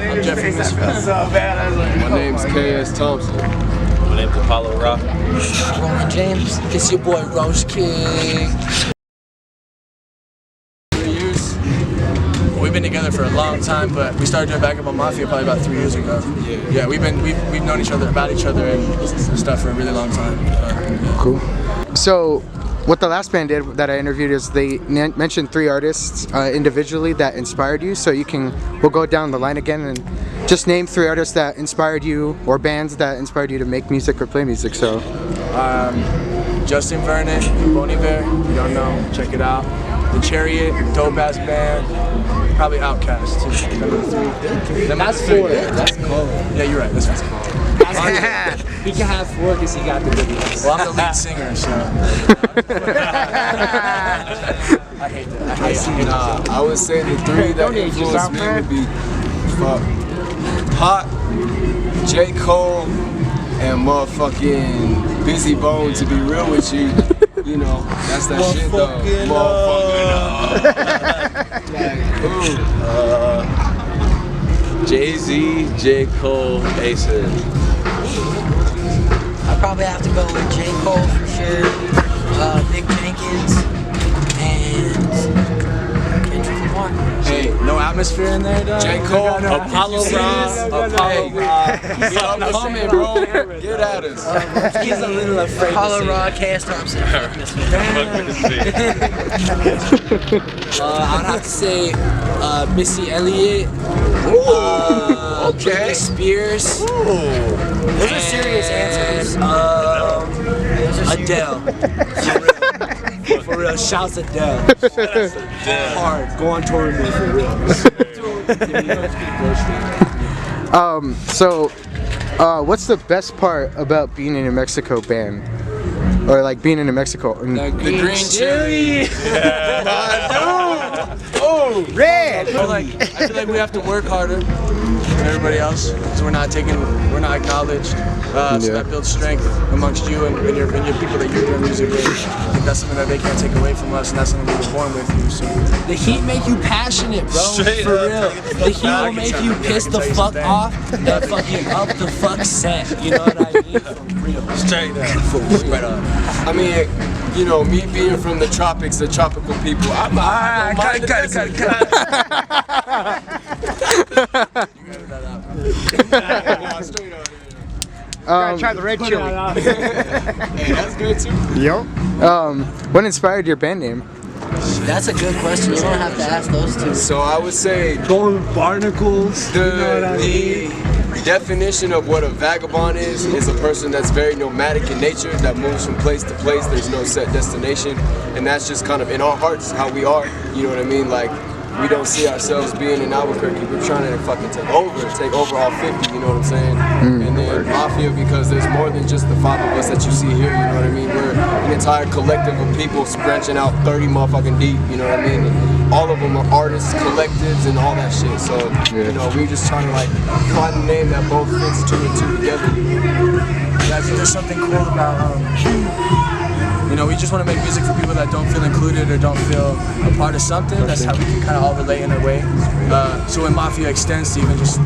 I'm Jeffrey Misfit. My name's K.S. Thompson. My name's Apollo Rock. Roman James. It's your boy Roach King. 3 years. We've been together for a long time, but we started doing Vagabond Mafia probably about 3 years ago. Yeah, we've known each other about each other and stuff for a really long time. Cool. So, what the last band did that I interviewed is they mentioned 3 artists individually that inspired you. So we'll go down the line again and just name 3 artists that inspired you or bands that inspired you to make music or play music. So, Justin Vernon, Bon Iver, if you don't know, check it out. The Chariot, dope ass band. Probably Outkast too. That's 4. That's cool. Yeah, you're right. That's what's called. He can have 4 because he got the good ones. Well, I'm the lead singer, so. I hate that. I would say the 3 that influenced me would be Hot, J. Cole, and motherfucking Busy Bone. To be real with you, you know, that's that shit though. Jay-Z, J. Cole, Ace. I probably have to go with J. Cole for sure, Nick Jenkins, and Kendrick Lamar. Hey, no atmosphere in there, though. J. Cole, Apollo Rock. Stop coming, bro. Get at us. He's a little afraid. Apollo Rock, K.S. Thompson. I'd have to say Missy Elliott. Britney Spears. Those are serious answers. Adele. For real, shouts Adele. Hard. Go on tour with me for real. So, what's the best part about being in a Mexico band? Or like being in Mexico? The green chili. Oh, red! I feel like we have to work harder than everybody else because we're not acknowledged. So that builds strength amongst you and your people that you're doing music with. I think that's something that they can't take away from us, and that's something we were born with. So the heat make you passionate, bro. Straight for up. real. The heat will make you piss the fuck off and fucking up the fuck set. You know what I mean? For real. Straight up. Straight up. I mean, you know, me being from the tropics, the tropical people, I'm cut. Try the red chili. Hey, that's good too. Yo. What inspired your band name? That's a good question. You don't have to ask those two. So I would say Golden barnacles. the definition of what a vagabond is a person that's very nomadic in nature, that moves from place to place. There's no set destination, and that's just kind of in our hearts how we are. You know what I mean? Like, we don't see ourselves being in Albuquerque. We're trying to fucking take over all 50, you know what I'm saying? And then Mafia, because there's more than just the 5 of us that you see here, you know what I mean? We're an entire collective of people branching out 30 motherfucking deep, you know what I mean? And all of them are artists, collectives, and all that shit. So, you know, we're just trying to like find a name that both fits 2 and 2 together. Yeah, I think there's something cool about you know, we just want to make music for people that don't feel included or don't feel a part of something. That's how we can kind of all relate in a way. So when Mafia extends to even just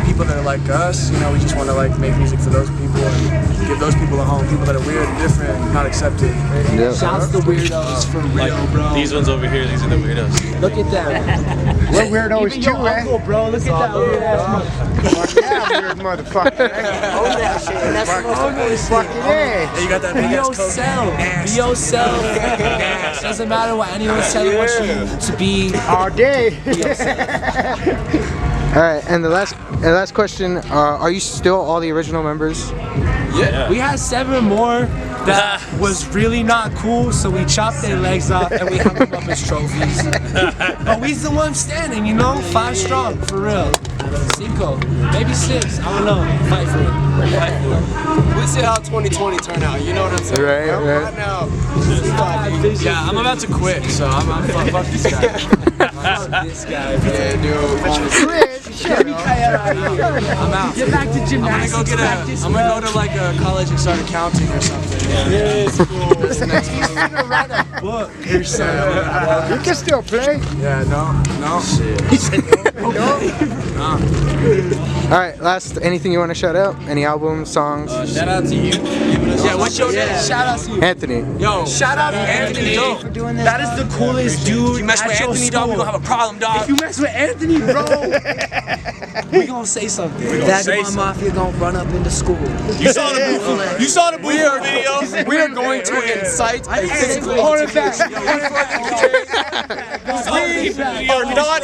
people that are like us, you know, we just want to like make music for those people and give those people a home. People that are weird and different, not accepted. Yeah. Shouts the weirdos for real, bro. These ones over here, these are the weirdos. Look at them. We're weirdos too, Uncle, bro. Look at that weird ass motherfucker. Yeah, weird motherfucker. Own that shit. And that's the most important Fucking shit. yeah. You got that Be big ass yourself. Be yourself. Doesn't matter what anyone's telling what you to be. All day. Be yourself. All right, and the last question: are you still all the original members? Yeah. We had 7 more that was really not cool, so we chopped their legs off and we hung them up as trophies. But we's the ones standing, you know? 5 strong, for real. 5, maybe 6, I don't know. Fight for it. Fight for it. We'll see how 2020 turn out, you know what I'm saying? Right. Right now, Yeah, I'm about to quit, so I'm fuck this guy. Fuck this guy. yeah, dude, honestly. I'm out. Get back to gymnastics. I'm gonna go to like a college and start accounting or something. Yeah, it's cool. That's the next He's gonna write a book or something. You can still play. Yeah, no. He said no. No. All right, last, anything you want to shout out? Any albums, songs? Shout out to you. Yeah, what's your name? Shout out to you. Anthony. Yo, shout out to Anthony. for doing this. That is the coolest dude. You mess at with your Anthony, dog, we school. gonna have a problem, dog. If you mess with Anthony, bro, we gonna say something. Vagabond Mafia gonna run up into school. You saw the Booth video. We are going to incite a physical altercation. We are not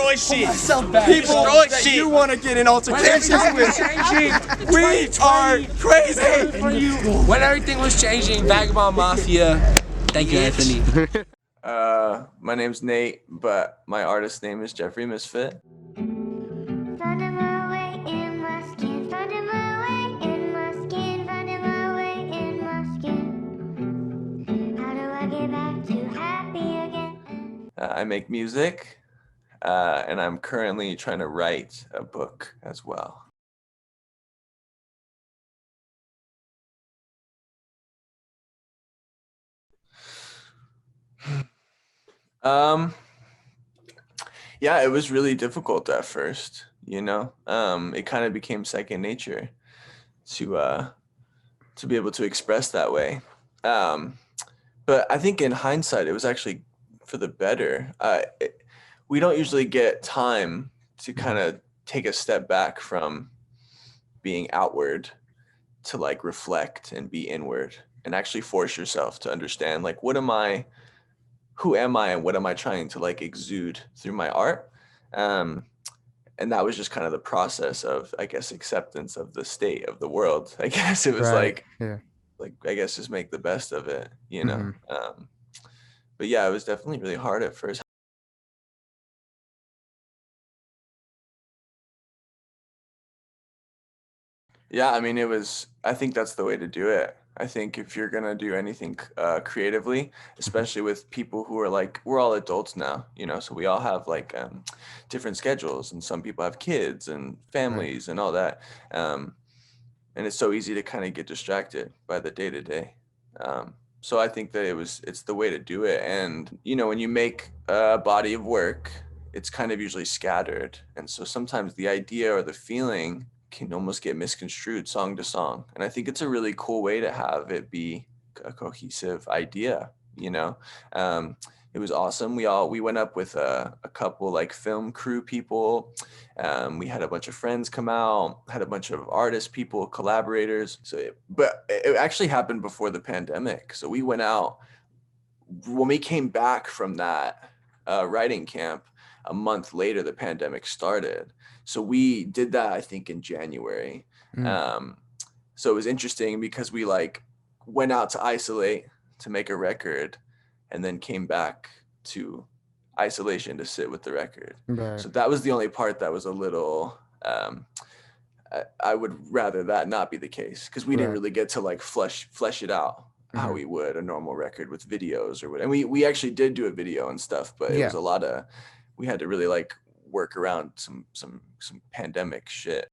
People that you want to get in altercations with. We are crazy. When everything was changing, Vagabond Mafia. Thank you, Anthony. My name's Nate, but my artist name is Jeffrey Misfit. Finding my way in my skin, finding my way in my skin, finding my way in my skin. How do I get back to happy again? I make music, and I'm currently trying to write a book as well. Yeah, it was really difficult at first, you know. It kind of became second nature to be able to express that way. But I think in hindsight, it was actually for the better. We don't usually get time to kind of take a step back from being outward to like reflect and be inward and actually force yourself to understand like, who am I and what am I trying to like exude through my art? And that was just kind of the process of, I guess, acceptance of the state of the world. I guess it was Right. like, I guess just make the best of it, you know? But yeah, it was definitely really hard at first. Yeah, I mean, I think that's the way to do it. I think if you're gonna do anything creatively, especially with people who are like, we're all adults now, you know, so we all have like different schedules, and some people have kids and families and all that. And it's so easy to kind of get distracted by the day to day. So I think that it's the way to do it. And, you know, when you make a body of work, it's kind of usually scattered. And so sometimes the idea or the feeling can almost get misconstrued song to song. And I think it's a really cool way to have it be a cohesive idea, you know? It was awesome. We went up with a couple like film crew people. We had a bunch of friends come out, had a bunch of artist people, collaborators. But it actually happened before the pandemic. So we went out, when we came back from that writing camp, a month later, the pandemic started. So we did that, I think, in January. So it was interesting because we like went out to isolate to make a record and then came back to isolation to sit with the record. Right. So that was the only part that was a little, I would rather that not be the case, because we didn't really get to like flesh it out how we would a normal record with videos or what. And we actually did do a video and stuff, but it was a lot of, we had to really like work around some pandemic shit.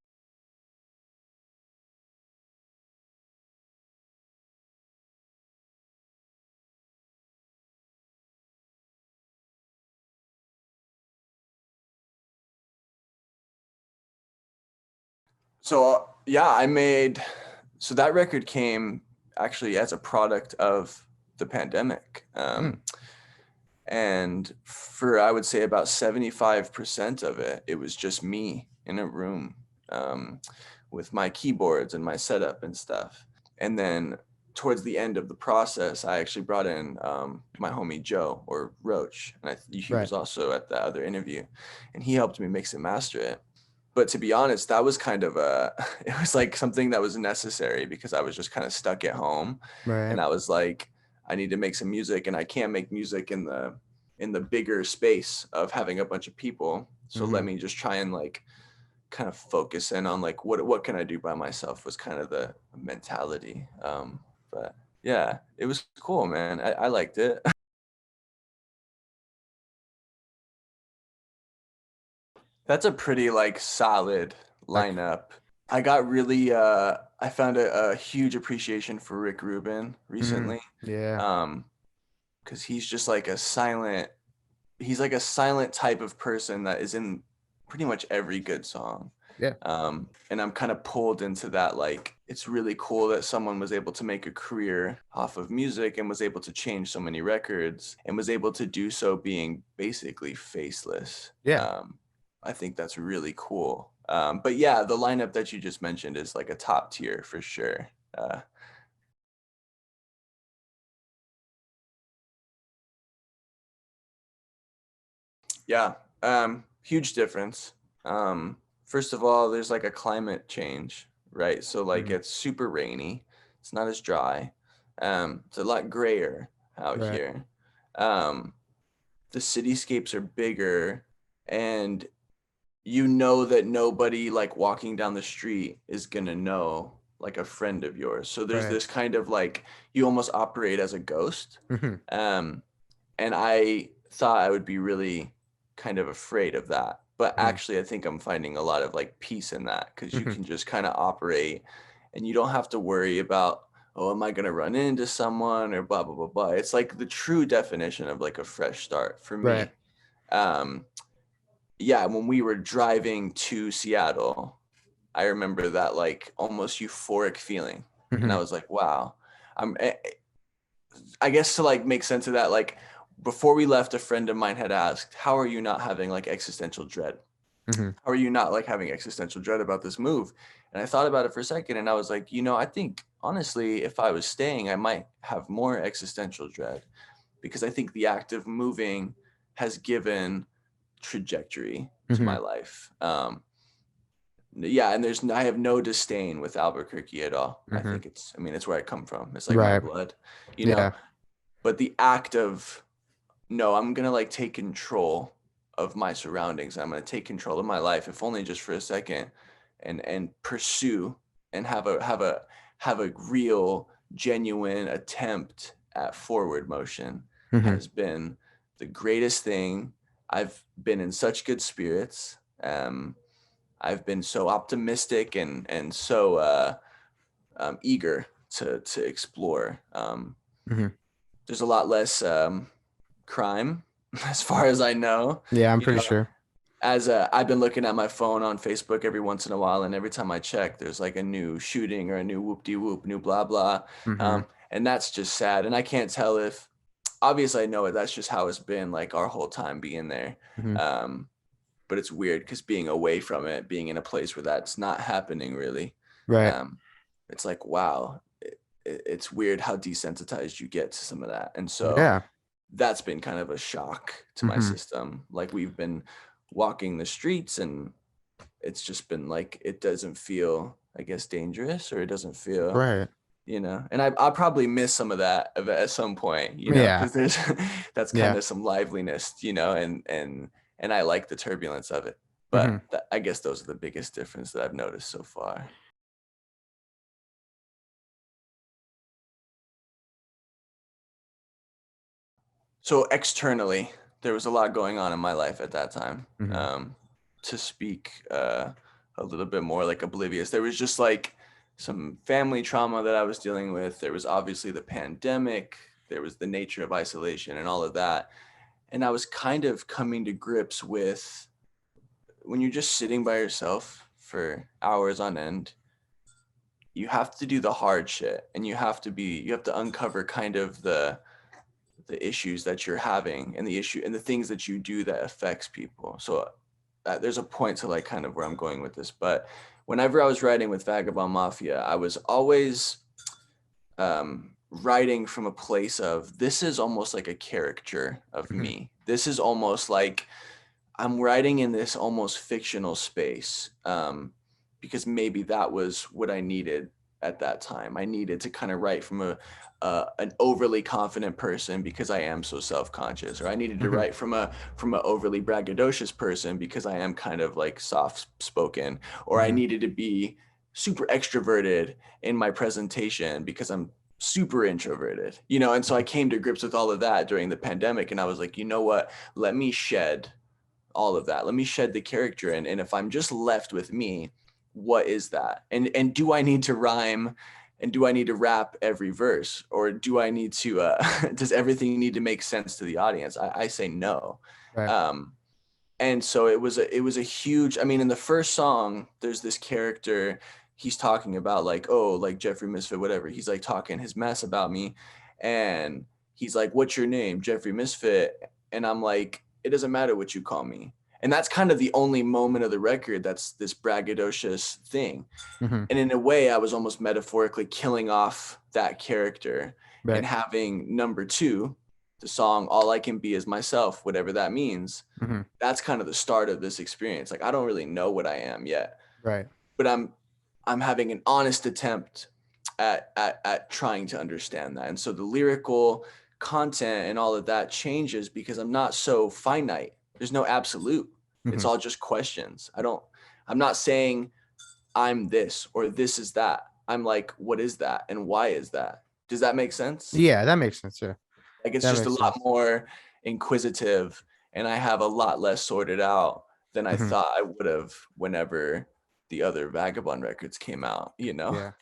So yeah, so that record came actually as a product of the pandemic. And for, I would say about 75% of it, it was just me in a room with my keyboards and my setup and stuff. And then towards the end of the process, I actually brought in my homie Joe, or Roach, and he was also at the other interview, and he helped me mix and master it. But to be honest, that was kind of it was like something that was necessary because I was just kind of stuck at home. And I was like, I need to make some music, and I can't make music in the bigger space of having a bunch of people. So let me just try and like kind of focus in on like, what can I do by myself was kind of the mentality. But yeah, it was cool, man. I liked it. That's a pretty like solid lineup. I got really I found a huge appreciation for Rick Rubin recently. Because he's just like he's like a silent type of person that is in pretty much every good song. Yeah. And I'm kind of pulled into that. Like, it's really cool that someone was able to make a career off of music and was able to change so many records and was able to do so being basically faceless. Yeah. I think that's really cool. But yeah, the lineup that you just mentioned is like a top tier for sure. Yeah, huge difference. First of all, there's like a climate change, right? So like it's super rainy. It's not as dry. It's a lot grayer out Right. here. The cityscapes are bigger, and you know that nobody like walking down the street is gonna know like a friend of yours. So there's Right. this kind of like you almost operate as a ghost. Mhm. And I thought I would be really kind of afraid of that. But Mhm. actually, I think I'm finding a lot of like peace in that because you Mhm. can just kind of operate and you don't have to worry about, oh, am I going to run into someone or blah, blah, blah, blah. It's like the true definition of like a fresh start for me. Right. Yeah, when we were driving to Seattle, I remember that like almost euphoric feeling. And I Mhm. was like, wow, I'm, I guess to like make sense of that, like before we left, a friend of mine had asked, how are you not having like existential dread? Mhm. How are you not like having existential dread about this move? And I thought about it for a second and I was like, I think honestly, if I was staying, I might have more existential dread because I think the act of moving has given trajectory to my Mhm. life. Yeah, and I have no disdain with Albuquerque at all. I Mhm. think it's where I come from. It's like my Right. blood, Yeah. but the act of, no, I'm gonna like take control of my surroundings. I'm gonna take control of my life, if only just for a second, and pursue and have a real, genuine attempt at forward motion Mhm. has been the greatest thing. I've been in such good spirits. I've been so optimistic and so eager to explore. Mhm. There's a lot less crime, as far as I know. Yeah, I'm You pretty know, sure. as I've been looking at my phone on Facebook every once in a while, and every time I check, there's like a new shooting or a new whoop-de-whoop, new blah blah, Mhm. and that's just sad. And I can't tell if, obviously, I know it. That's just how it's been like our whole time being there. Mhm. But it's weird because being away from it, being in a place where that's not happening really, Right. it's like wow, it's weird how desensitized you get to some of that, and so Yeah. that's been kind of a shock to my Mhm. system. Like we've been walking the streets and it's just been like, it doesn't feel, I guess, dangerous, or it doesn't feel, Right. and I'll probably miss some of that at some point, Yeah. because there's that's kind Yeah. of some liveliness, and I like the turbulence of it. But Mhm. I guess those are the biggest difference that I've noticed so far. So externally, there was a lot going on in my life at that time. Mhm. To speak a little bit more like oblivious, there was just like some family trauma that I was dealing with. There was obviously the pandemic. There was the nature of isolation and all of that. And I was kind of coming to grips with, when you're just sitting by yourself for hours on end, you have to do the hard shit, and you have to uncover kind of the issues that you're having and the things that you do that affects people. So there's a point to like kind of where I'm going with this, but whenever I was writing with Vagabond Mafia, I was always writing from a place of, this is almost like a caricature of Mhm. me. This is almost like I'm writing in this almost fictional space, because maybe that was what I needed at that time. I needed to kind of write from an overly confident person because I am so self-conscious, or I needed to Mhm. write from an overly braggadocious person because I am kind of like soft-spoken, or I Mhm. needed to be super extroverted in my presentation because I'm super introverted, and so I came to grips with all of that during the pandemic, and I was like, you know what, let me shed all of that. Let me shed the character and if I'm just left with me, what is that? And do I need to rhyme, and do I need to rap every verse, or do I need to does everything need to make sense to the audience? I say no. Right. Um And so it was a huge, I mean, in the first song, there's this character, he's talking about like, oh, like Jeffrey Misfit, whatever. He's like talking his mess about me. And he's like, what's your name? Jeffrey Misfit. And I'm like, it doesn't matter what you call me. And that's kind of the only moment of the record that's this braggadocious thing. Mm-hmm. And in a way, I was almost metaphorically killing off that character Right. and having number 2, the song All I Can Be Is Myself, whatever that means. Mm-hmm. That's kind of the start of this experience. Like, I don't really know what I am yet, Right. but I'm having an honest attempt at trying to understand that. And so the lyrical content and all of that changes because I'm not so finite. There's no absolute. It's Mm-hmm. all just questions. I'm not saying I'm this or this is that. I'm like, what is that and why is that? Does that make sense? Yeah, that makes sense. Yeah. Like, it's That just a makes lot sense. more inquisitive, and I have a lot less sorted out than I Mhm. thought I would have whenever the other Vagabond records came out, you know? Yeah.